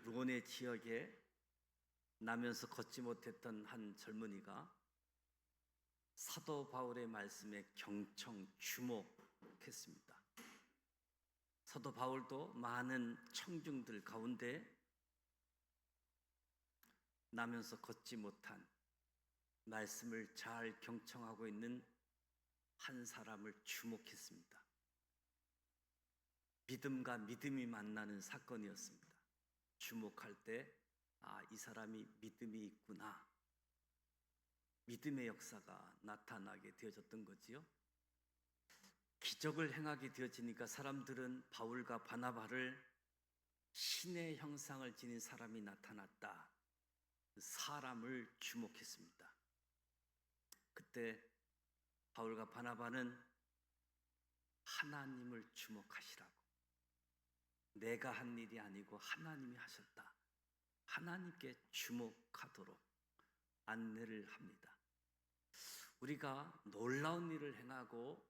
루오네 지역에 나면서 걷지 못했던 한 젊은이가 사도 바울의 말씀에 경청 주목했습니다. 사도 바울도 많은 청중들 가운데 나면서 걷지 못한 말씀을 잘 경청하고 있는 한 사람을 주목했습니다. 믿음과 믿음이 만나는 사건이었습니다. 주목할 때 이 사람이 믿음이 있구나. 믿음의 역사가 나타나게 되어졌던 거지요. 기적을 행하게 되어지니까 사람들은 바울과 바나바를 신의 형상을 지닌 사람이 나타났다. 사람을 주목했습니다. 그때 바울과 바나바는 하나님을 주목하시라고, 내가 한 일이 아니고 하나님이 하셨다, 하나님께 주목하도록 안내를 합니다. 우리가 놀라운 일을 행하고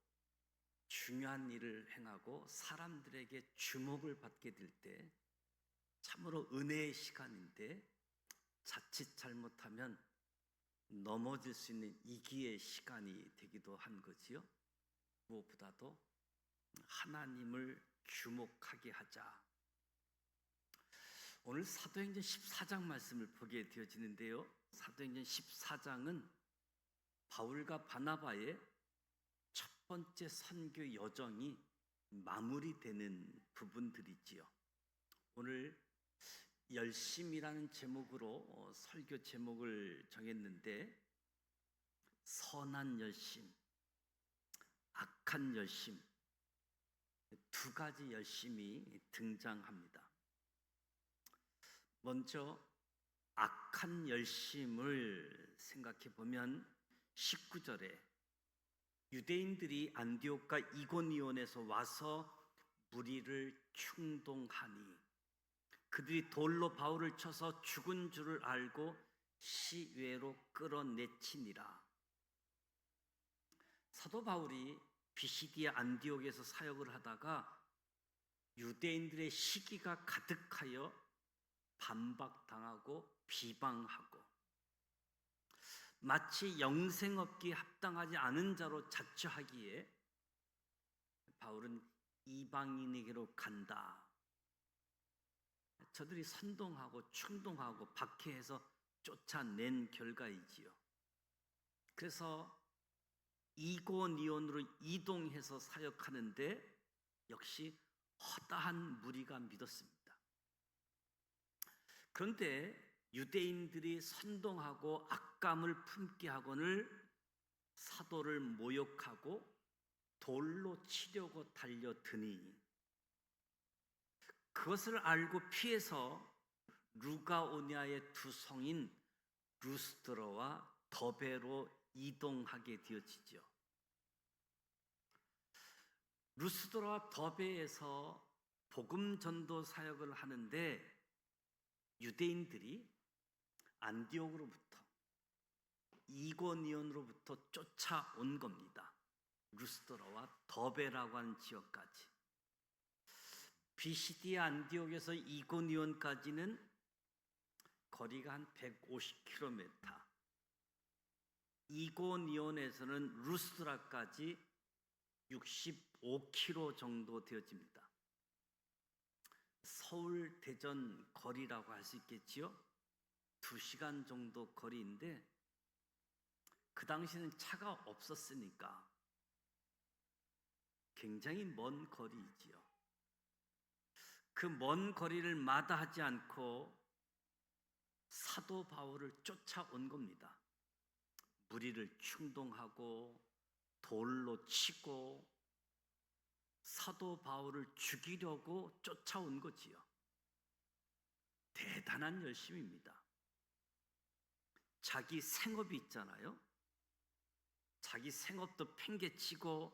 중요한 일을 행하고 사람들에게 주목을 받게 될 때 참으로 은혜의 시간인데, 자칫 잘못하면 넘어질 수 있는 위기의 시간이 되기도 한 거지요. 무엇보다도 하나님을 주목하게 하자. 오늘 사도행전 14장 말씀을 보게 되어지는데요, 사도행전 14장은 바울과 바나바의 첫 번째 선교 여정이 마무리되는 부분들이지요. 오늘 열심이라는 제목으로 설교 제목을 정했는데, 선한 열심, 악한 열심, 두 가지 열심이 등장합니다. 먼저 악한 열심을 생각해 보면 19절에 유대인들이 안디옥과 이고니온에서 와서 무리를 충동하니 그들이 돌로 바울을 쳐서 죽은 줄을 알고 시외로 끌어내치니라. 사도 바울이 비시디아 안디옥에서 사역을 하다가 유대인들의 시기가 가득하여 반박당하고 비방하고 마치 영생업기에 합당하지 않은 자로 자처하기에 바울은 이방인에게로 간다. 저들이 선동하고 충동하고 박해해서 쫓아낸 결과이지요. 그래서 이고니온으로 이동해서 사역하는데 역시 허다한 무리가 믿었습니다. 그런데 유대인들이 선동하고 악감을 품게 하거늘 사도를 모욕하고 돌로 치려고 달려드니 그것을 알고 피해서 루가오니아의 두 성인 루스드라와 더베로 이동하게 되어지죠. 루스드라와 더베에서 복음 전도 사역을 하는데 유대인들이 안디옥으로부터 이고니온으로부터 쫓아온 겁니다. 루스드라와 더베라고 하는 지역까지. 비시디아 안디옥에서 이고니온까지는 거리가 한 150km, 이고니온에서는 루스드라까지 65km 정도 되어집니다. 서울 대전 거리라고 할 수 있겠지요. 2시간 정도 거리인데 그 당시에는 차가 없었으니까 굉장히 먼 거리이지요. 그 먼 거리를 마다하지 않고 사도 바울을 쫓아온 겁니다. 무리를 충동하고 돌로 치고 사도 바울을 죽이려고 쫓아온 거지요. 대단한 열심입니다. 자기 생업이 있잖아요. 자기 생업도 팽개치고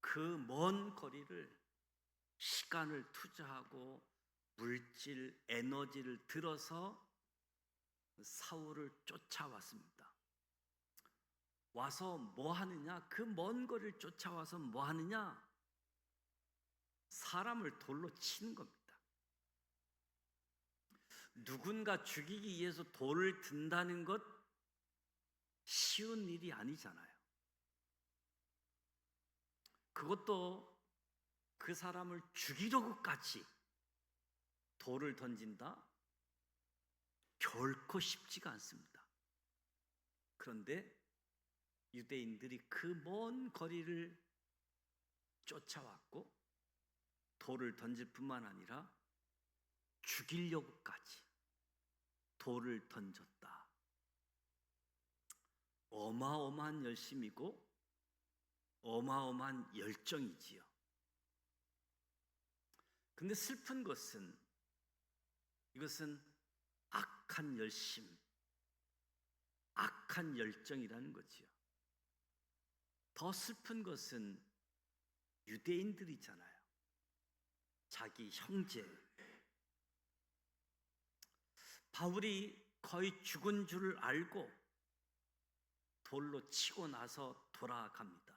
그 먼 거리를 시간을 투자하고 물질, 에너지를 들어서 사울을 쫓아왔습니다. 와서 뭐 하느냐? 그 먼 거리를 쫓아와서 뭐 하느냐? 사람을 돌로 치는 겁니다. 누군가 죽이기 위해서 돌을 든다는 것 쉬운 일이 아니잖아요. 그것도 그 사람을 죽이려고까지 돌을 던진다? 결코 쉽지가 않습니다. 그런데 유대인들이 그 먼 거리를 쫓아왔고 돌을 던질 뿐만 아니라 죽이려고까지 돌을 던졌다. 어마어마한 열심이고 어마어마한 열정이지요. 근데 슬픈 것은 이것은 악한 열심, 악한 열정이라는 거지요. 더 슬픈 것은 유대인들이잖아요. 자기 형제. 바울이 거의 죽은 줄 알고 돌로 치고 나서 돌아갑니다.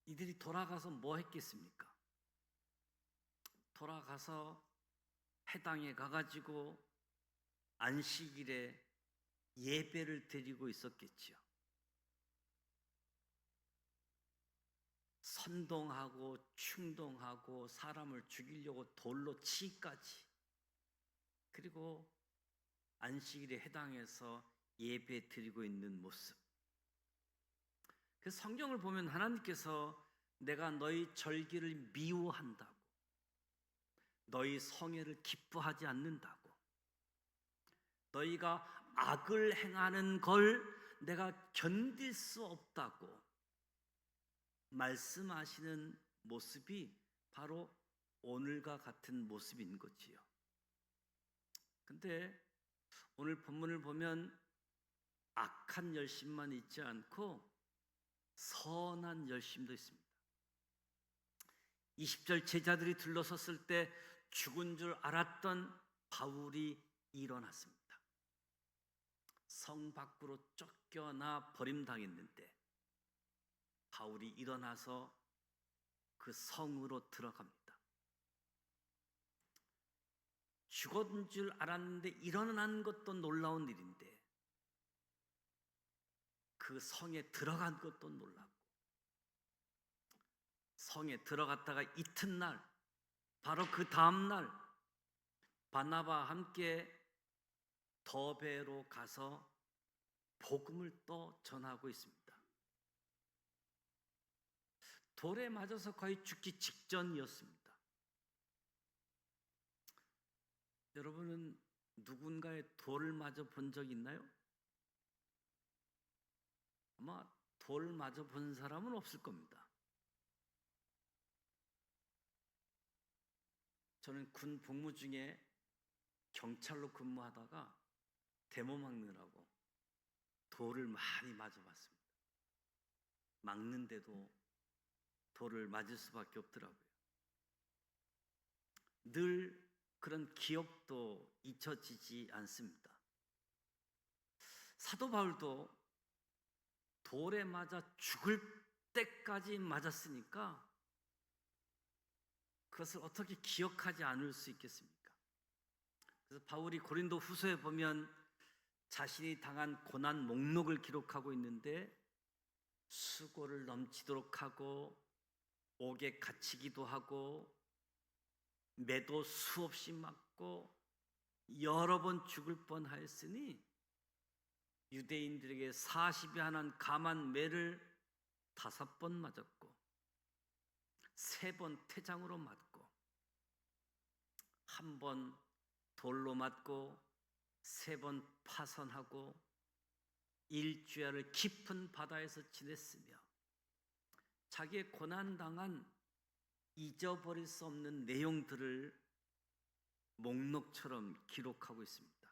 이들이 돌아가서 뭐 했겠습니까? 돌아가서 해당에 가가지고 안식일에 예배를 드리고 있었겠지요. 선동하고 충동하고 사람을 죽이려고 돌로 치기까지, 그리고 안식일에 해당해서 예배 드리고 있는 모습. 그 성경을 보면 하나님께서 내가 너희 절기를 미워한다고, 너희 성회를 기뻐하지 않는다고, 너희가 악을 행하는 걸 내가 견딜 수 없다고 말씀하시는 모습이 바로 오늘과 같은 모습인 거지요. 근데 오늘 본문을 보면 악한 열심만 있지 않고 선한 열심도 있습니다. 20절 제자들이 둘러섰을 때 죽은 줄 알았던 바울이 일어났습니다. 성 밖으로 쫓겨나 버림당했는데 바울이 일어나서 그 성으로 들어갑니다. 죽은 줄 알았는데 일어난 것도 놀라운 일인데 그 성에 들어간 것도 놀랍고, 성에 들어갔다가 이튿날 바로 그 다음날 바나바와 함께 더베로 가서 복음을 또 전하고 있습니다. 돌에 맞아서 거의 죽기 직전이었습니다. 여러분은 누군가의 돌을 맞아 본 적 있나요? 아마 돌 맞아 본 사람은 없을 겁니다. 저는 군 복무 중에 경찰로 근무하다가 데모 막느라고 돌을 많이 맞아봤습니다. 막는데도 돌을 맞을 수밖에 없더라고요. 늘 그런 기억도 잊혀지지 않습니다. 사도 바울도 돌에 맞아 죽을 때까지 맞았으니까 그것을 어떻게 기억하지 않을 수 있겠습니까? 그래서 바울이 고린도 후서에 보면 자신이 당한 고난 목록을 기록하고 있는데 수고를 넘치도록 하고 옥에 갇히기도 하고 매도 수없이 맞고 여러 번 죽을 뻔하였으니 유대인들에게 40에 한한 감한 매를 5번 맞았고 3번 태장으로 맞고 1번 돌로 맞고 3번 파선하고 일주야를 깊은 바다에서 지냈으며 자기의 고난당한 잊어버릴 수 없는 내용들을 목록처럼 기록하고 있습니다.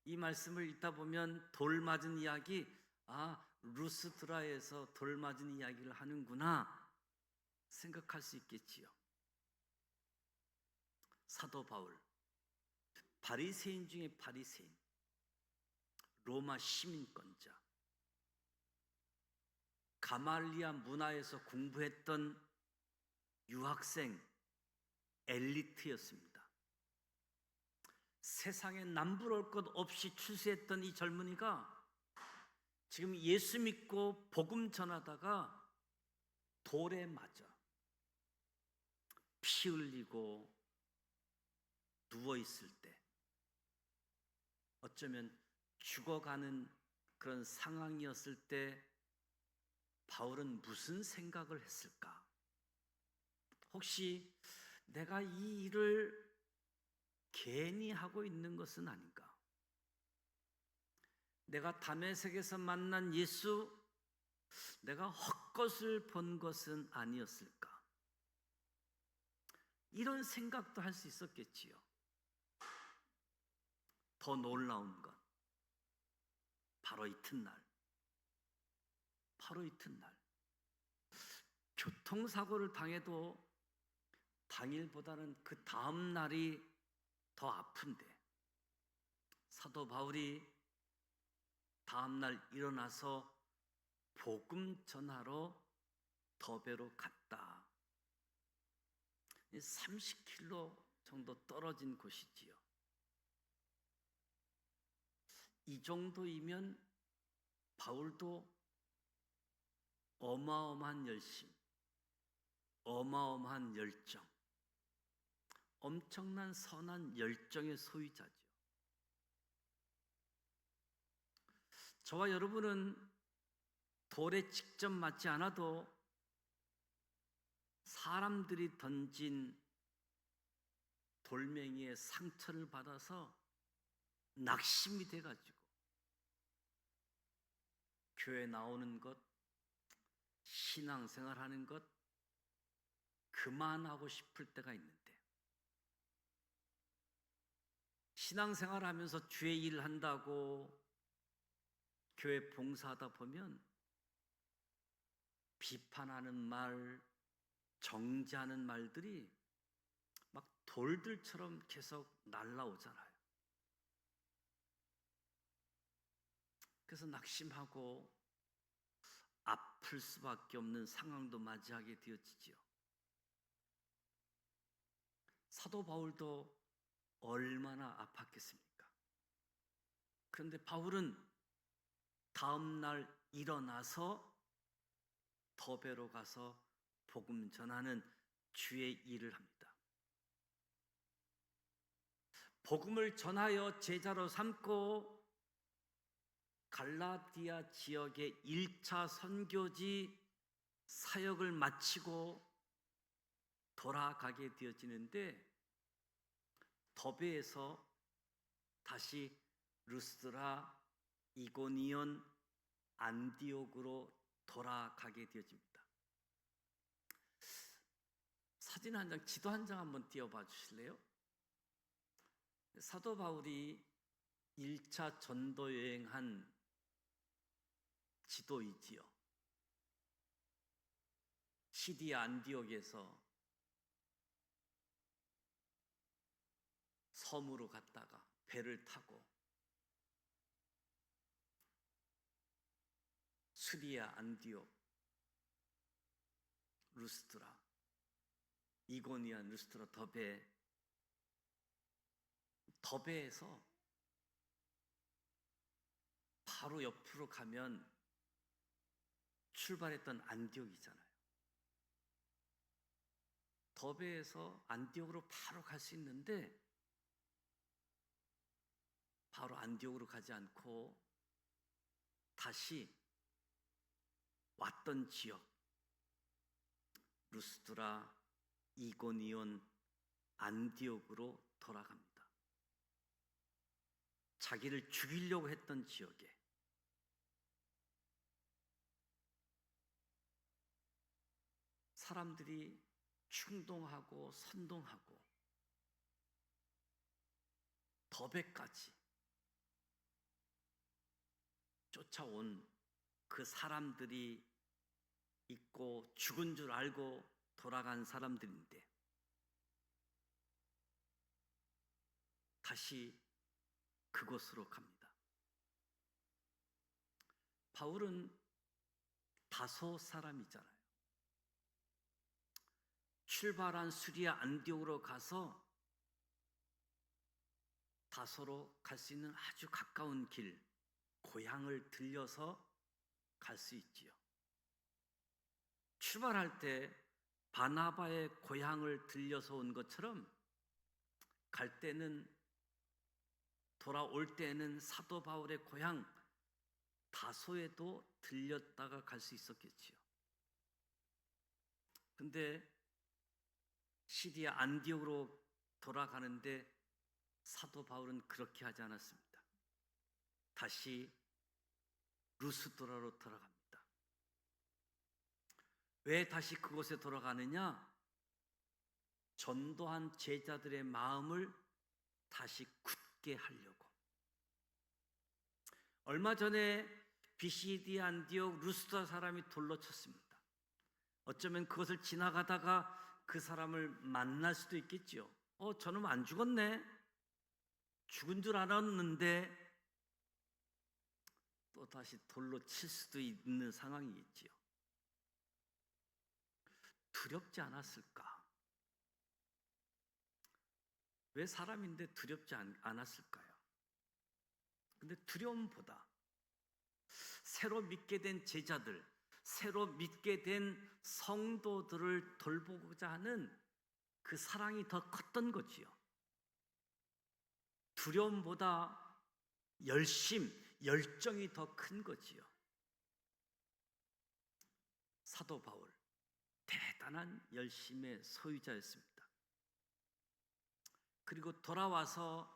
이 말씀을 읽다 보면 돌 맞은 이야기, 루스드라에서 돌 맞은 이야기를 하는구나 생각할 수 있겠지요. 사도 바울, 바리새인 중에 바리새인, 로마 시민권자, 가말리아 문화에서 공부했던 유학생 엘리트였습니다. 세상에 남부러울 것 없이 출세했던 이 젊은이가 지금 예수 믿고 복음 전하다가 돌에 맞아 피 흘리고 누워 있을 때, 어쩌면 죽어가는 그런 상황이었을 때 바울은 무슨 생각을 했을까? 혹시 내가 이 일을 괜히 하고 있는 것은 아닌가? 내가 다메섹에서 만난 예수, 내가 헛것을 본 것은 아니었을까? 이런 생각도 할 수 있었겠지요. 더 놀라운 것, 바로 이튿날 교통사고를 당해도 당일보다는 그 다음 날이 더 아픈데, 사도 바울이 다음 날 일어나서 복음 전하러 더베로 갔다. 30km 정도 떨어진 곳이지요. 이 정도이면 바울도 어마어마한 열심, 어마어마한 열정, 엄청난 선한 열정의 소유자죠. 저와 여러분은 돌에 직접 맞지 않아도 사람들이 던진 돌멩이의 상처를 받아서 낙심이 돼가지고 교회 나오는 것, 신앙생활 하는 것 그만하고 싶을 때가 있는데, 신앙생활 하면서 주의 일을 한다고 교회 봉사하다 보면 비판하는 말, 정죄하는 말들이 막 돌들처럼 계속 날라오잖아요. 그래서 낙심하고 아플 수밖에 없는 상황도 맞이하게 되어지지요. 사도 바울도 얼마나 아팠겠습니까? 그런데 바울은 다음 날 일어나서 더베로 가서 복음 전하는 주의 일을 합니다. 복음을 전하여 제자로 삼고 갈라디아 지역의 1차 선교지 사역을 마치고 돌아가게 되어지는데, 더베에서 다시 루스드라, 이고니온, 안디옥으로 돌아가게 되어집니다. 사진 한 장, 지도 한 장 한번 띄워봐 주실래요? 사도 바울이 1차 전도 여행한 지도이지요. 시리아 안디옥에서 섬으로 갔다가 배를 타고 시리아 안디옥, 루스드라, 이고니온, 루스드라, 더베에서 바로 옆으로 가면 출발했던 안디옥이잖아요. 더베에서 안디옥으로 바로 갈 수 있는데 바로 안디옥으로 가지 않고 다시 왔던 지역 루스드라, 이고니온, 안디옥으로 돌아갑니다. 자기를 죽이려고 했던 지역에 사람들이 충동하고 선동하고 더베까지 쫓아온 그 사람들이 있고 죽은 줄 알고 돌아간 사람들인데 다시 그곳으로 갑니다. 바울은 다소 사람이잖아요. 출발한 수리아 안디옥으로 가서 다소로 갈 수 있는 아주 가까운 길, 고향을 들려서 갈 수 있지요. 출발할 때 바나바의 고향을 들려서 온 것처럼 갈 때는, 돌아올 때는 사도 바울의 고향 다소에도 들렸다가 갈 수 있었겠지요. 근데 시리아 안디옥으로 돌아가는데 사도 바울은 그렇게 하지 않았습니다. 다시 루스드라로 돌아갑니다. 왜 다시 그곳에 돌아가느냐? 전도한 제자들의 마음을 다시 굳게 하려고. 얼마 전에 비시디 안디옥 루스드라 사람이 돌로 쳤습니다. 어쩌면 그것을 지나가다가 그 사람을 만날 수도 있겠죠. 저놈 안 죽었네. 죽은 줄 알았는데 또 다시 돌로 칠 수도 있는 상황이겠지요. 두렵지 않았을까? 왜 사람인데 두렵지 않았을까요? 근데 두려움보다 새로 믿게 된 제자들, 새로 믿게 된 성도들을 돌보고자 하는 그 사랑이 더 컸던 거지요. 두려움보다 열정이 더 큰 거지요. 사도 바울, 대단한 열심의 소유자였습니다. 그리고 돌아와서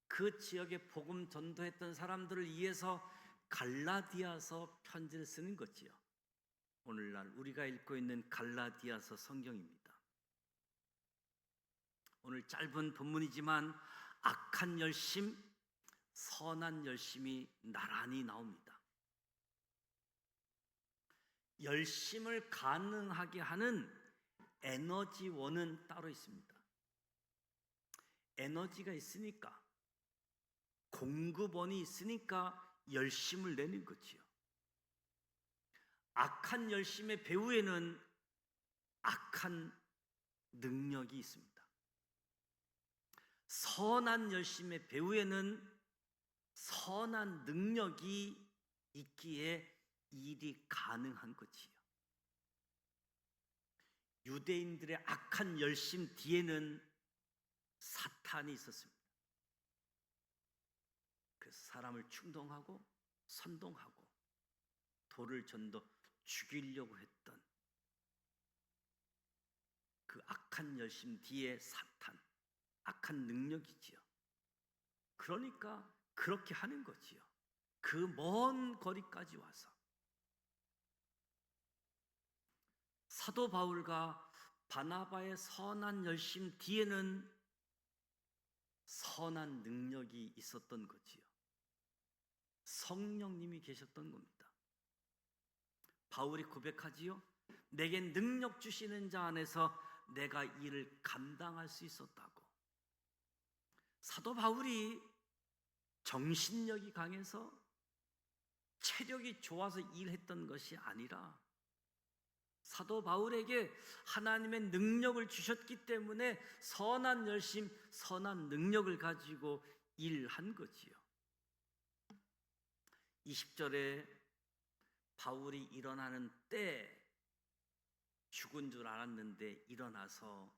그 지역에 복음 전도했던 사람들을 위해서 갈라디아서 편지를 쓰는 거지요. 오늘날 우리가 읽고 있는 갈라디아서 성경입니다. 오늘 짧은 본문이지만 악한 열심, 선한 열심이 나란히 나옵니다. 열심을 가능하게 하는 에너지원은 따로 있습니다. 에너지가 있으니까, 공급원이 있으니까 열심을 내는 거지요. 악한 열심의 배후에는 악한 능력이 있습니다. 선한 열심의 배후에는 선한 능력이 있기에 일이 가능한 거지요. 유대인들의 악한 열심 뒤에는 사탄이 있었습니다. 그래서 사람을 충동하고 선동하고 돌을 전도 죽이려고 했던 그 악한 열심 뒤에 사탄, 악한 능력이지요. 그러니까 그렇게 하는 거지요. 그 먼 거리까지 와서. 사도 바울과 바나바의 선한 열심 뒤에는 선한 능력이 있었던 거지요. 성령님이 계셨던 겁니다. 바울이 고백하지요. 내게 능력 주시는 자 안에서 내가 일을 감당할 수 있었다고. 사도 바울이 정신력이 강해서 체력이 좋아서 일했던 것이 아니라 사도 바울에게 하나님의 능력을 주셨기 때문에 선한 열심, 선한 능력을 가지고 일한 거지요. 20절에 바울이 일어나는 때 죽은 줄 알았는데 일어나서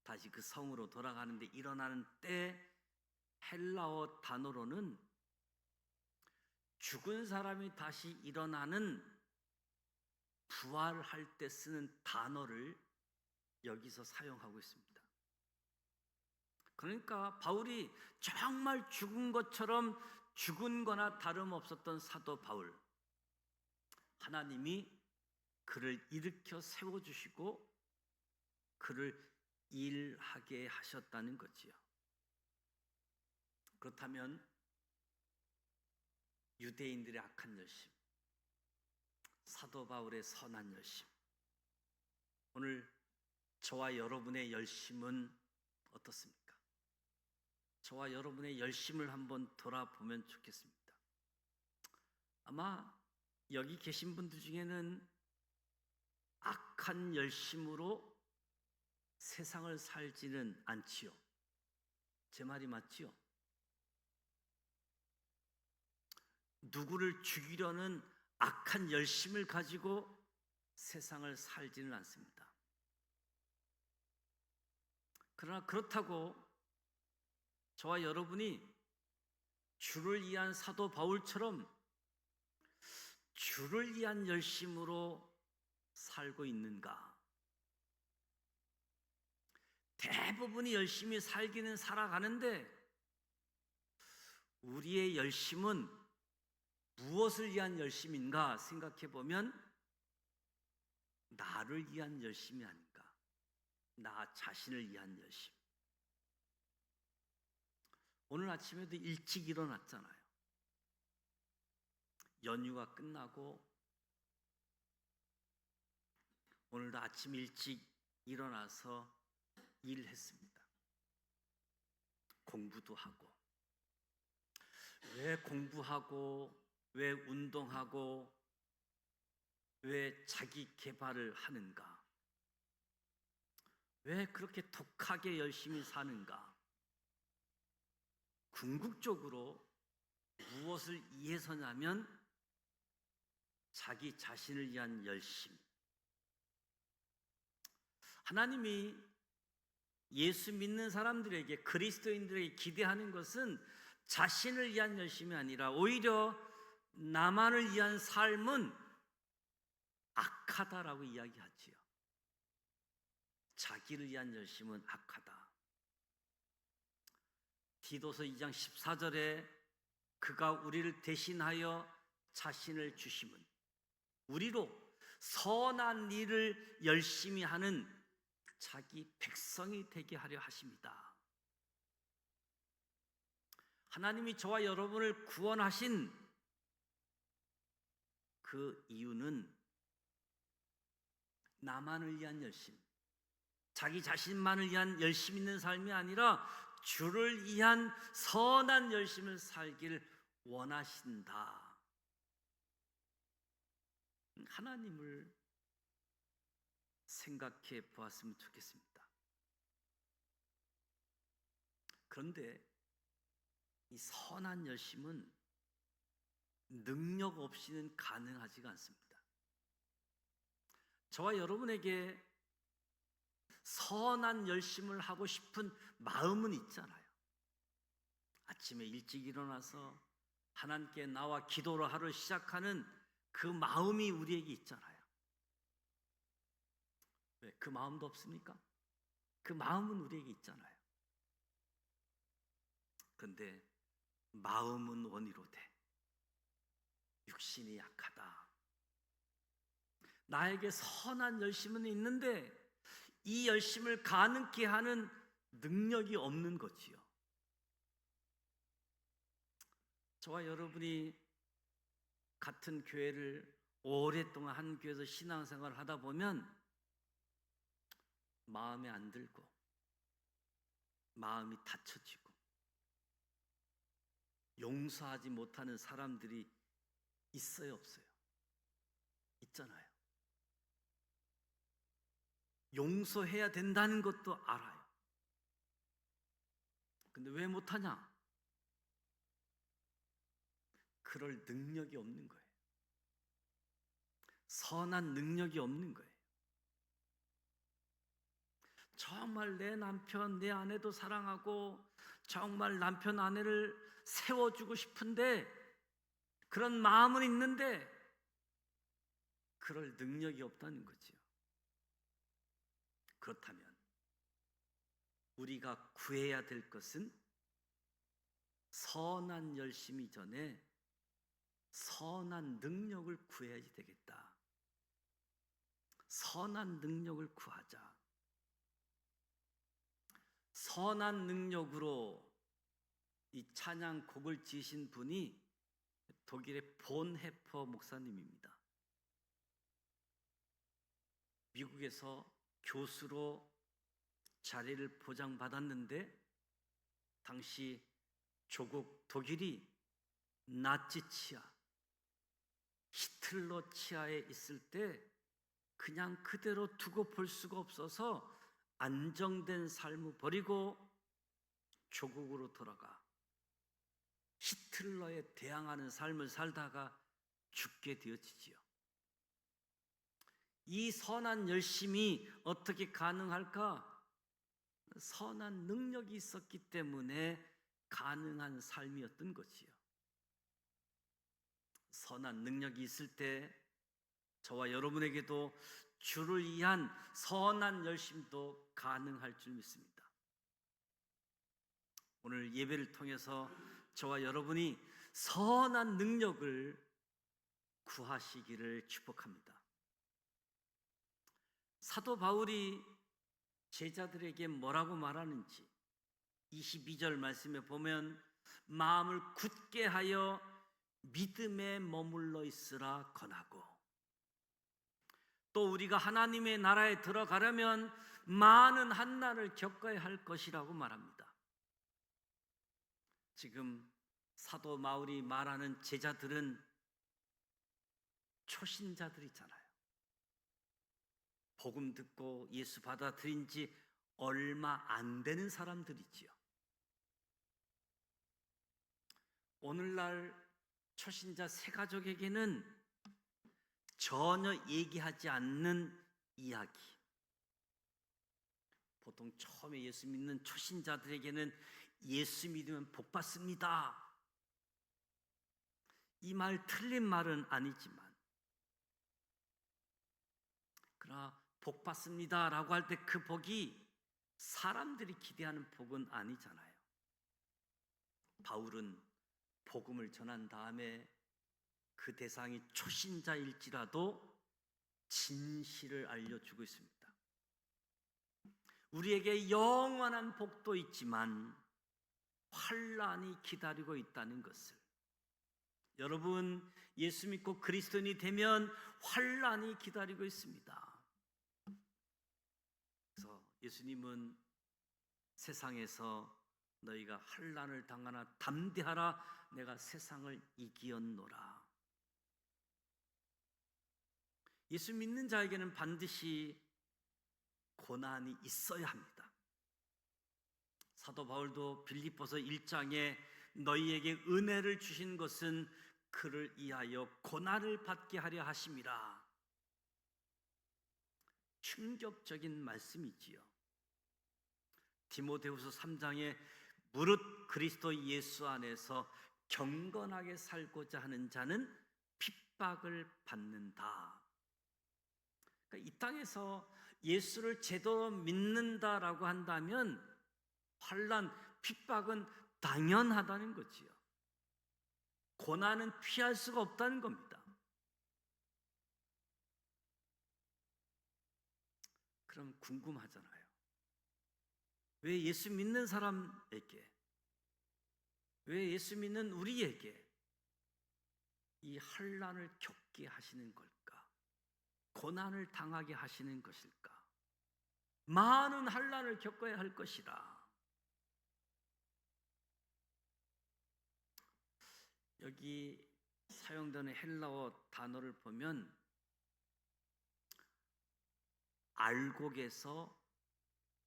다시 그 성으로 돌아가는데 일어나는 때 헬라어 단어로는 죽은 사람이 다시 일어나는 부활할 때 쓰는 단어를 여기서 사용하고 있습니다. 그러니까 바울이 정말 죽은 것처럼 죽은 거나 다름없었던 사도 바울, 하나님이 그를 일으켜 세워주시고 그를 일하게 하셨다는 거지요. 그렇다면 유대인들의 악한 열심, 사도 바울의 선한 열심, 오늘 저와 여러분의 열심은 어떻습니까? 저와 여러분의 열심을 한번 돌아보면 좋겠습니다. 아마 여기 계신 분들 중에는 악한 열심으로 세상을 살지는 않지요. 제 말이 맞지요? 누구를 죽이려는 악한 열심을 가지고 세상을 살지는 않습니다. 그러나 그렇다고 저와 여러분이 주를 위한 사도 바울처럼 주를 위한 열심으로 살고 있는가? 대부분이 열심히 살기는 살아가는데 우리의 열심은 무엇을 위한 열심인가 생각해 보면 나를 위한 열심이 아닌가? 나 자신을 위한 열심. 오늘 아침에도 일찍 일어났잖아요. 연휴가 끝나고 오늘도 아침 일찍 일어나서 일했습니다. 공부도 하고. 왜 공부하고, 왜 운동하고, 왜 자기 개발을 하는가? 왜 그렇게 독하게 열심히 사는가? 궁극적으로 무엇을 위해서냐면 자기 자신을 위한 열심. 하나님이 예수 믿는 사람들에게, 그리스도인들에게 기대하는 것은 자신을 위한 열심이 아니라 오히려 나만을 위한 삶은 악하다라고 이야기하지요. 자기를 위한 열심은 악하다. 디도서 2장 14절에 그가 우리를 대신하여 자신을 주심은 우리로 선한 일을 열심히 하는 자기 백성이 되게 하려 하십니다. 하나님이 저와 여러분을 구원하신 그 이유는 나만을 위한 열심, 자기 자신만을 위한 열심 있는 삶이 아니라 주를 위한 선한 열심을 살기를 원하신다. 하나님을 생각해 보았으면 좋겠습니다. 그런데 이 선한 열심은 능력 없이는 가능하지가 않습니다. 저와 여러분에게 선한 열심을 하고 싶은 마음은 있잖아요. 아침에 일찍 일어나서 하나님께 나와 기도로 하루를 시작하는 그 마음이 우리에게 있잖아요. 왜? 그 마음도 없습니까? 그 마음은 우리에게 있잖아요. 그런데 마음은 원이로되 육신이 약하다. 나에게 선한 열심은 있는데 이 열심을 가능케 하는 능력이 없는 거지요. 저와 여러분이 같은 교회를 오랫동안 한 교회에서 신앙생활을 하다 보면 마음에 안 들고 마음이 닫혀지고 용서하지 못하는 사람들이 있어요, 없어요? 있잖아요. 용서해야 된다는 것도 알아요. 근데 왜 못하냐? 그럴 능력이 없는 거예요. 선한 능력이 없는 거예요. 정말 내 남편, 내 아내도 사랑하고 정말 남편, 아내를 세워주고 싶은데 그런 마음은 있는데 그럴 능력이 없다는 거지요. 그렇다면 우리가 구해야 될 것은 선한 열심이 전에 선한 능력을 구해야지 되겠다. 선한 능력을 구하자. 선한 능력으로 이 찬양곡을 지으신 분이 독일의 본헤퍼 목사님입니다. 미국에서 교수로 자리를 보장받았는데 당시 조국 독일이 나치 치하, 히틀러 치하에 있을 때 그냥 그대로 두고 볼 수가 없어서 안정된 삶을 버리고 조국으로 돌아가 히틀러에 대항하는 삶을 살다가 죽게 되어지지요. 이 선한 열심이 어떻게 가능할까? 선한 능력이 있었기 때문에 가능한 삶이었던 거지요. 선한 능력이 있을 때 저와 여러분에게도 주를 위한 선한 열심도 가능할 줄 믿습니다. 오늘 예배를 통해서 저와 여러분이 선한 능력을 구하시기를 축복합니다. 사도 바울이 제자들에게 뭐라고 말하는지 22절 말씀에 보면 마음을 굳게 하여 믿음에 머물러 있으라 권하고, 또 우리가 하나님의 나라에 들어가려면 많은 한난을 겪어야 할 것이라고 말합니다. 지금 사도 바울이 말하는 제자들은 초신자들이잖아요. 복음 듣고 예수 받아들인 지 얼마 안 되는 사람들이지요. 오늘날 초신자 새 가족에게는 전혀 얘기하지 않는 이야기. 보통 처음에 예수 믿는 초신자들에게는 예수 믿으면 복 받습니다, 이 말 틀린 말은 아니지만, 그러나 복 받습니다 라고 할 때 그 복이 사람들이 기대하는 복은 아니잖아요. 바울은 복음을 전한 다음에 그 대상이 초신자일지라도 진실을 알려주고 있습니다. 우리에게 영원한 복도 있지만 환난이 기다리고 있다는 것을, 여러분 예수 믿고 그리스도인이 되면 환난이 기다리고 있습니다. 그래서 예수님은 세상에서 너희가 환난을 당하나 담대하라, 내가 세상을 이기었노라. 예수 믿는 자에게는 반드시 고난이 있어야 합니다. 사도 바울도 빌립보서 1장에 너희에게 은혜를 주신 것은 그를 위하여 고난을 받게 하려 하심이라. 충격적인 말씀이지요. 디모데후서 3장에 무릇 그리스도 예수 안에서 경건하게 살고자 하는 자는 핍박을 받는다. 그러니까 이 땅에서 예수를 제대로 믿는다라고 한다면 환난, 핍박은 당연하다는 거지요. 고난은 피할 수가 없다는 겁니다. 그럼 궁금하잖아요. 왜 예수 믿는 사람에게, 왜 예수 믿는 우리에게 이 환난을 겪게 하시는 걸까? 고난을 당하게 하시는 것일까? 많은 환난을 겪어야 할 것이다. 여기 사용되는 헬라어 단어를 보면 알곡에서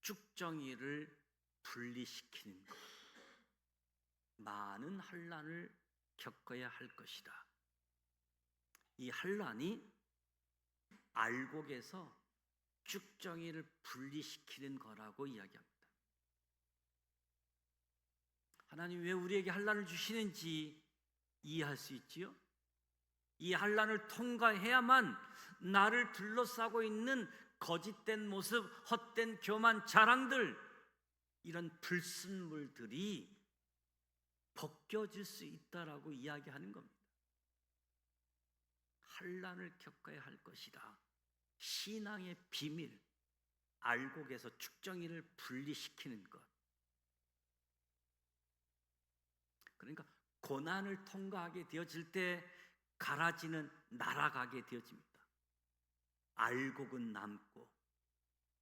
쭉정이를 분리시키는 것, 많은 환난을 겪어야 할 것이다. 이 환난이 알곡에서 쭉정이를 분리시키는 거라고 이야기합니다. 하나님 왜 우리에게 환난을 주시는지 이해할 수 있지요? 이 환난을 통과해야만 나를 둘러싸고 있는 거짓된 모습, 헛된 교만, 자랑들, 이런 불순물들이 벗겨질 수 있다라고 이야기하는 겁니다. 환난을 겪어야 할 것이다. 신앙의 비밀, 알곡에서 축정이를 분리시키는 것. 그러니까 고난을 통과하게 되어질 때 가라지는 날아가게 되어집니다. 알곡은 남고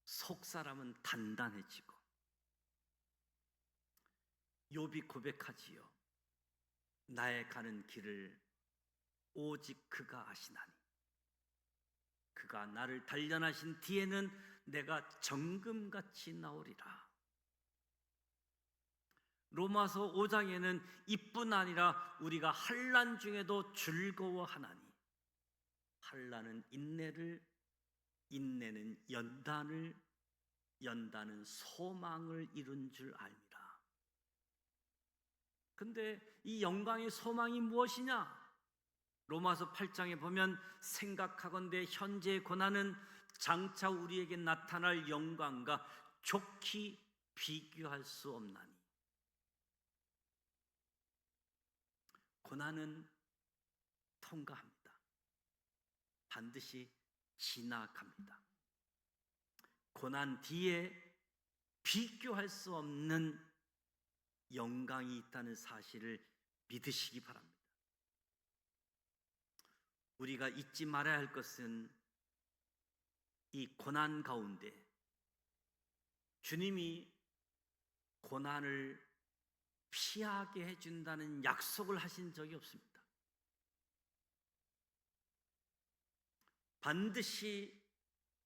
속사람은 단단해지고. 욥이 고백하지요. 나의 가는 길을 오직 그가 아시나니 그가 나를 단련하신 뒤에는 내가 정금같이 나오리라. 로마서 5장에는 이뿐 아니라 우리가 환난 중에도 즐거워하나니 환난은 인내를, 인내는 연단을, 연단은 소망을 이룬 줄 알미라. 근데 이 영광의 소망이 무엇이냐? 로마서 8장에 보면 생각하건대 현재의 고난은 장차 우리에게 나타날 영광과 좋게 비교할 수 없나니. 고난은 통과합니다. 반드시 지나갑니다. 고난 뒤에 비교할 수 없는 영광이 있다는 사실을 믿으시기 바랍니다. 우리가 잊지 말아야 할 것은 이 고난 가운데 주님이 고난을 피하게 해준다는 약속을 하신 적이 없습니다. 반드시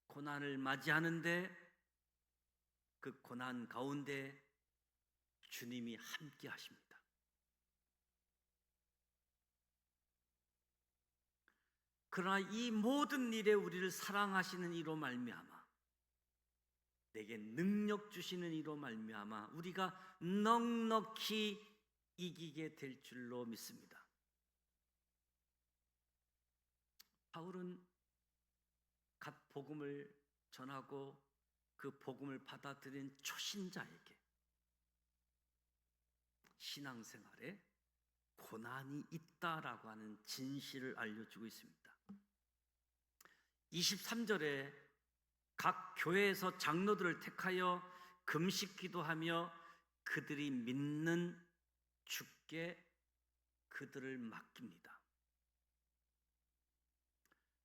고난을 맞이하는데 그 고난 가운데 주님이 함께 하십니다. 그러나 이 모든 일에 우리를 사랑하시는 이로 말미암아, 내게 능력 주시는 이로 말미암아 우리가 넉넉히 이기게 될 줄로 믿습니다. 바울은 갓 복음을 전하고 그 복음을 받아들인 초신자에게 신앙생활에 고난이 있다라고 하는 진실을 알려주고 있습니다. 23절에 각 교회에서 장로들을 택하여 금식 기도하며 그들이 믿는 주께 그들을 맡깁니다.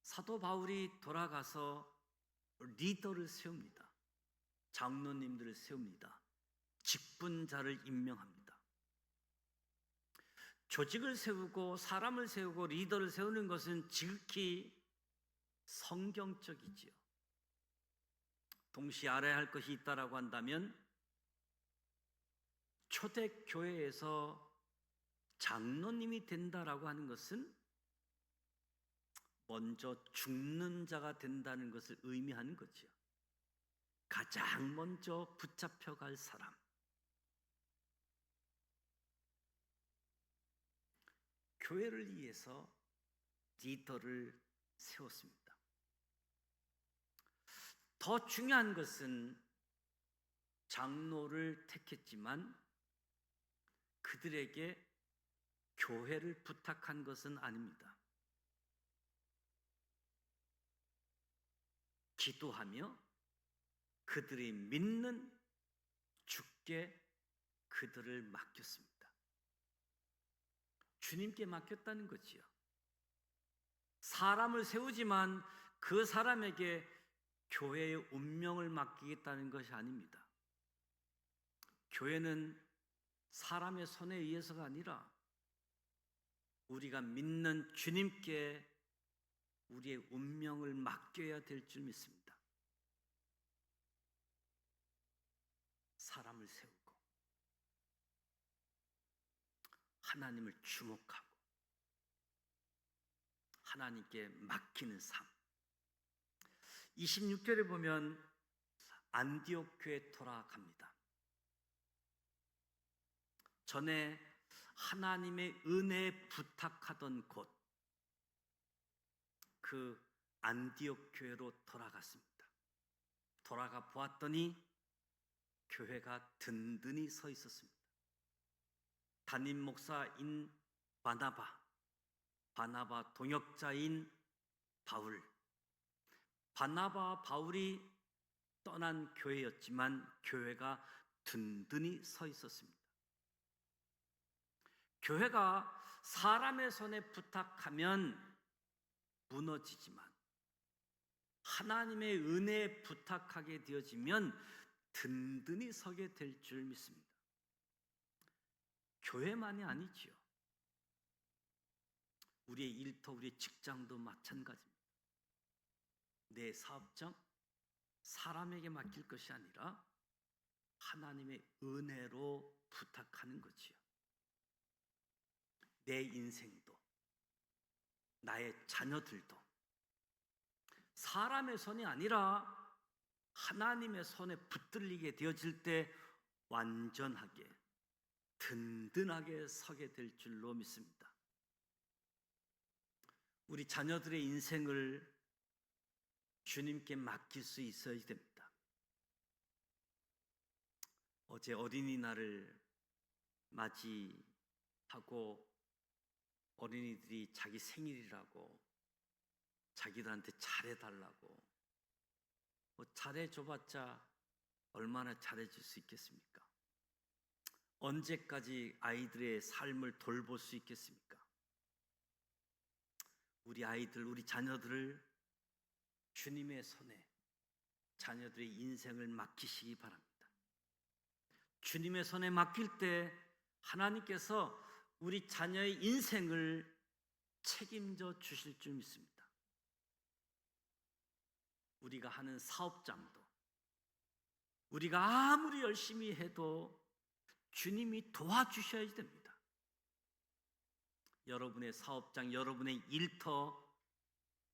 사도 바울이 돌아가서 리더를 세웁니다. 장로님들을 세웁니다. 직분자를 임명합니다. 조직을 세우고 사람을 세우고 리더를 세우는 것은 지극히 성경적이지요. 동시에 알아야 할 것이 있다라고 한다면 초대교회에서 장로님이 된다라고 하는 것은 먼저 죽는 자가 된다는 것을 의미하는 거죠. 가장 먼저 붙잡혀갈 사람. 교회를 위해서 리더를 세웠습니다. 더 중요한 것은 장로를 택했지만 그들에게 교회를 부탁한 것은 아닙니다. 기도하며 그들이 믿는 주께 그들을 맡겼습니다. 주님께 맡겼다는 거지요. 사람을 세우지만 그 사람에게 교회의 운명을 맡기겠다는 것이 아닙니다. 교회는 사람의 손에 의해서가 아니라 우리가 믿는 주님께 우리의 운명을 맡겨야 될 줄 믿습니다. 사람을 세우고 하나님을 주목하고 하나님께 맡기는 삶. 26절에 보면 안디옥 교회에 돌아갑니다. 전에 하나님의 은혜에 부탁하던 곳, 그 안디옥 교회로 돌아갔습니다. 돌아가 보았더니 교회가 든든히 서 있었습니다. 담임 목사인 바나바 동역자인 바울, 바나바와 바울이 떠난 교회였지만 교회가 든든히 서 있었습니다. 교회가 사람의 손에 부탁하면 무너지지만 하나님의 은혜에 부탁하게 되어지면 든든히 서게 될 줄 믿습니다. 교회만이 아니지요. 우리의 일터, 우리의 직장도 마찬가지입니다. 내 사업장, 사람에게 맡길 것이 아니라 하나님의 은혜로 부탁하는 거지요. 내 인생도, 나의 자녀들도 사람의 손이 아니라 하나님의 손에 붙들리게 되어질 때 완전하게, 든든하게 서게 될 줄로 믿습니다. 우리 자녀들의 인생을 주님께 맡길 수 있어야 됩니다. 어제 어린이날을 맞이하고 어린이들이 자기 생일이라고 자기들한테 잘해달라고 잘해줘봤자 얼마나 잘해줄 수 있겠습니까? 언제까지 아이들의 삶을 돌볼 수 있겠습니까? 우리 아이들, 우리 자녀들을 주님의 손에 자녀들의 인생을 맡기시기 바랍니다. 주님의 손에 맡길 때 하나님께서 우리 자녀의 인생을 책임져 주실 줄 믿습니다. 우리가 하는 사업장도 우리가 아무리 열심히 해도 주님이 도와주셔야 됩니다. 여러분의 사업장, 여러분의 일터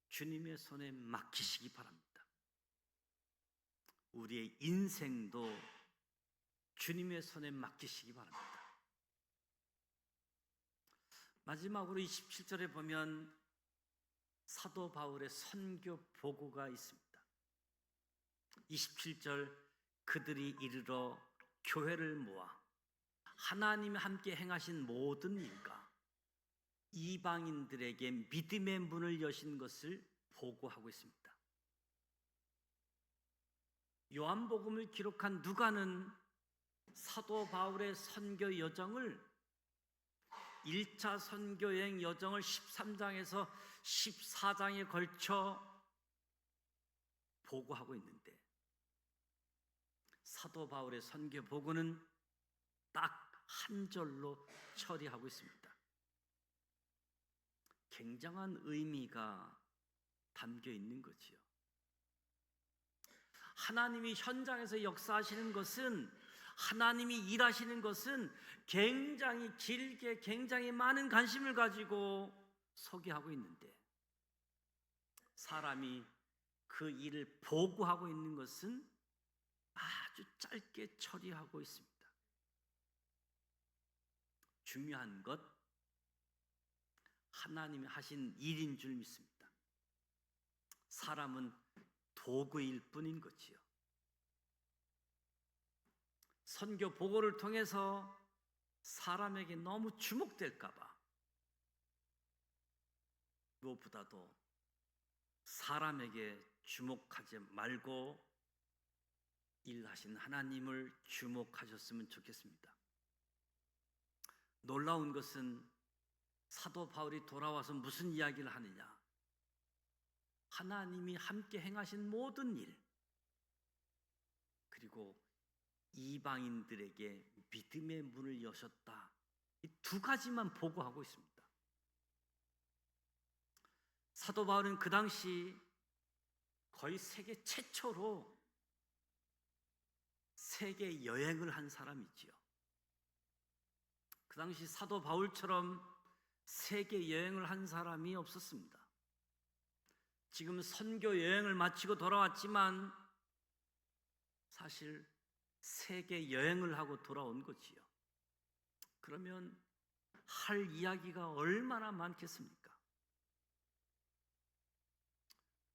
주님의 손에 맡기시기 바랍니다. 우리의 인생도 주님의 손에 맡기시기 바랍니다. 마지막으로 27절에 보면 사도 바울의 선교 보고가 있습니다. 27절, 그들이 이르러 교회를 모아 하나님이 함께 행하신 모든 일과 이방인들에게 믿음의 문을 여신 것을 보고하고 있습니다. 요한복음을 기록한 누가는 사도 바울의 선교 여정을 1차 선교여행 여정을 13장에서 14장에 걸쳐 보고하고 있는데 사도 바울의 선교 보고는 딱 한 절로 처리하고 있습니다. 굉장한 의미가 담겨 있는 거지요. 하나님이 현장에서 역사하시는 것은, 하나님이 일하시는 것은 굉장히 길게, 굉장히 많은 관심을 가지고 소개하고 있는데 사람이 그 일을 보고하고 있는 것은 아주 짧게 처리하고 있습니다. 중요한 것, 하나님이 하신 일인 줄 믿습니다. 사람은 도구일 뿐인 거지요. 선교 보고를 통해서 사람에게 너무 주목될까봐, 무엇보다도 사람에게 주목하지 말고 일하신 하나님을 주목하셨으면 좋겠습니다. 놀라운 것은 사도 바울이 돌아와서 무슨 이야기를 하느냐? 하나님이 함께 행하신 모든 일, 그리고 이방인들에게 믿음의 문을 여셨다. 이 두 가지만 보고하고 있습니다. 사도 바울은 그 당시 거의 세계 최초로 세계 여행을 한 사람이지요. 그 당시 사도 바울처럼 세계 여행을 한 사람이 없었습니다. 지금 선교 여행을 마치고 돌아왔지만 사실 세계 여행을 하고 돌아온 거지요. 그러면 할 이야기가 얼마나 많겠습니까?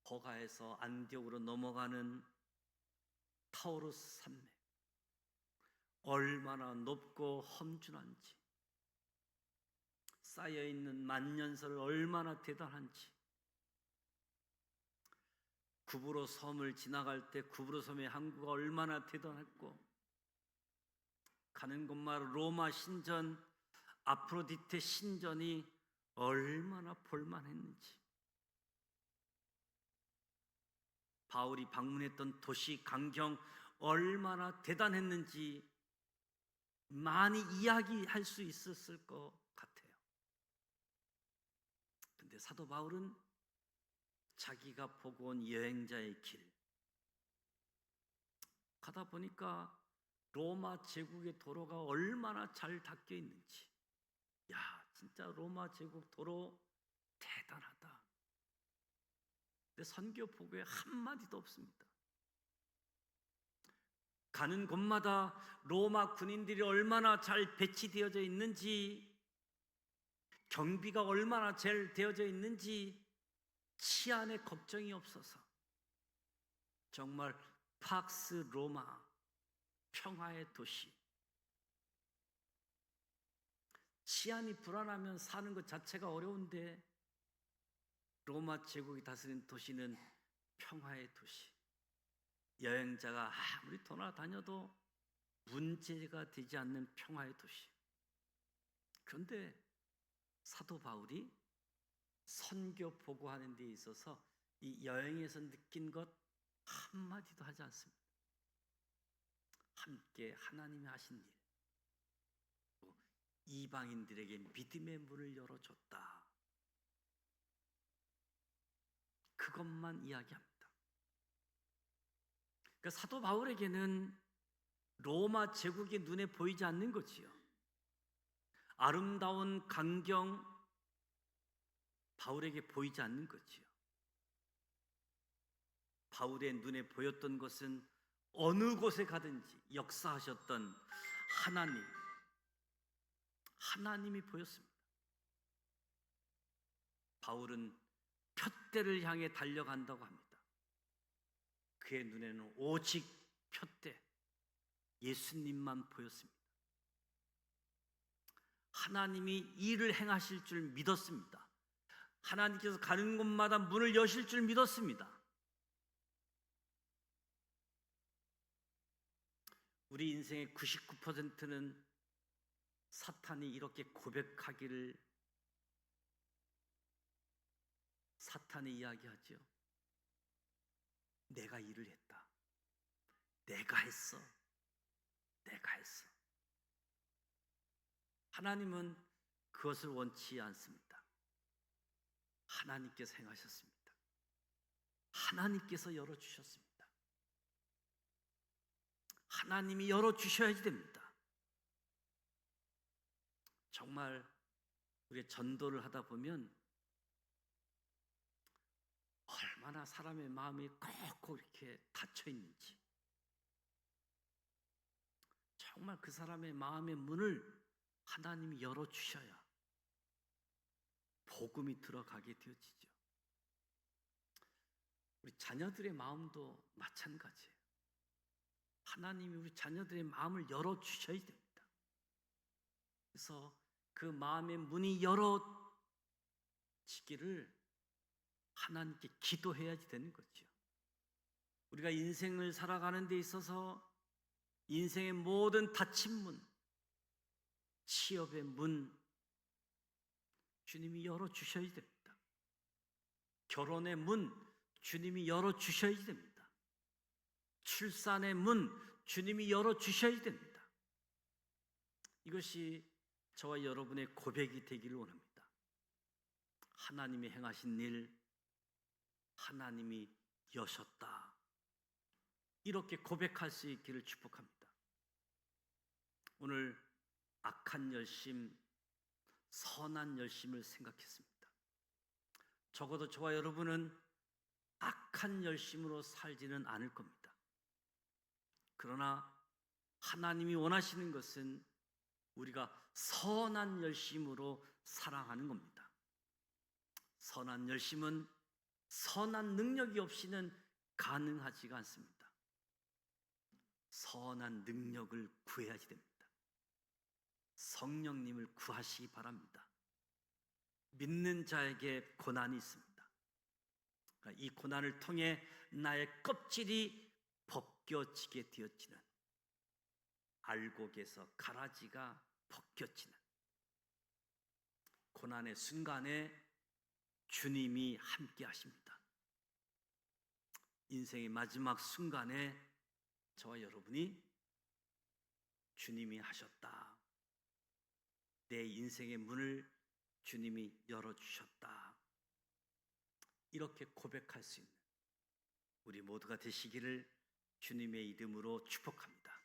버가에서 안디옥으로 넘어가는 타우루스 산맥, 얼마나 높고 험준한지, 쌓여있는 만년설 얼마나 대단한지, 구브로 섬을 지나갈 때 구브로 섬의 항구가 얼마나 대단했고, 가는 곳마다 로마 신전, 아프로디테 신전이 얼마나 볼만했는지, 바울이 방문했던 도시 강경 얼마나 대단했는지 많이 이야기할 수 있었을 것 같아요. 근데 사도 바울은 자기가 보고 온 여행자의 길 가다 보니까 로마 제국의 도로가 얼마나 잘 닦여 있는지. 야, 진짜 로마 제국 도로 대단하다. 근데 선교 보고에 한마디도 없습니다. 가는 곳마다 로마 군인들이 얼마나 잘 배치되어져 있는지, 경비가 얼마나 잘 되어져 있는지 치안에 걱정이 없어서 정말 팍스 로마, 평화의 도시. 치안이 불안하면 사는 것 자체가 어려운데 로마 제국이 다스린 도시는 평화의 도시. 여행자가 아무리 돌아다녀도 문제가 되지 않는 평화의 도시. 그런데 사도 바울이 선교 보고하는 데 있어서 이 여행에서 느낀 것 한마디도 하지 않습니다. 함께 하나님이 하신 일, 또 이방인들에게 믿음의 문을 열어줬다. 그것만 이야기합니다. 그러니까 사도 바울에게는 로마 제국이 눈에 보이지 않는 거지요. 아름다운 광경, 바울에게 보이지 않는 거지요. 바울의 눈에 보였던 것은 어느 곳에 가든지 역사하셨던 하나님이 보였습니다. 바울은 푯대를 향해 달려간다고 합니다. 그의 눈에는 오직 푯대, 예수님만 보였습니다. 하나님이 일을 행하실 줄 믿었습니다. 하나님께서 가는 곳마다 문을 여실 줄 믿었습니다. 우리 인생의 99%는 사탄이 이렇게 고백하기를 사탄이 이야기하죠. 내가 일을 했다. 내가 했어. 하나님은 그것을 원치 않습니다. 하나님께서 행하셨습니다. 하나님께서 열어주셨습니다. 하나님이 열어주셔야지 됩니다. 정말 우리가 전도를 하다 보면 얼마나 사람의 마음이 꼭 이렇게 닫혀 있는지, 정말 그 사람의 마음의 문을 하나님이 열어주셔야 복음이 들어가게 되어지죠. 우리 자녀들의 마음도 마찬가지예요. 하나님이 우리 자녀들의 마음을 열어주셔야 됩니다. 그래서 그 마음의 문이 열어지기를 하나님께 기도해야지 되는 거죠. 우리가 인생을 살아가는 데 있어서 인생의 모든 닫힌 문, 취업의 문, 주님이 열어주셔야 됩니다. 결혼의 문, 주님이 열어주셔야 됩니다. 출산의 문, 주님이 열어주셔야 됩니다. 이것이 저와 여러분의 고백이 되기를 원합니다. 하나님이 행하신 일, 하나님이 여셨다. 이렇게 고백할 수 있기를 축복합니다. 오늘 악한 열심, 선한 열심을 생각했습니다. 적어도 저와 여러분은 악한 열심으로 살지는 않을 겁니다. 그러나 하나님이 원하시는 것은 우리가 선한 열심으로 사랑하는 겁니다. 선한 열심은 선한 능력이 없이는 가능하지가 않습니다. 선한 능력을 구해야지 됩니다. 성령님을 구하시기 바랍니다. 믿는 자에게 고난이 있습니다. 그러니까 이 고난을 통해 나의 껍질이 벗겨지게 되어지는, 알곡에서 가라지가 벗겨지는 고난의 순간에 주님이 함께 하십니다. 인생의 마지막 순간에 저와 여러분이 주님이 하셨다. 내 인생의 문을 주님이 열어주셨다. 이렇게 고백할 수 있는 우리 모두가 되시기를 주님의 이름으로 축복합니다.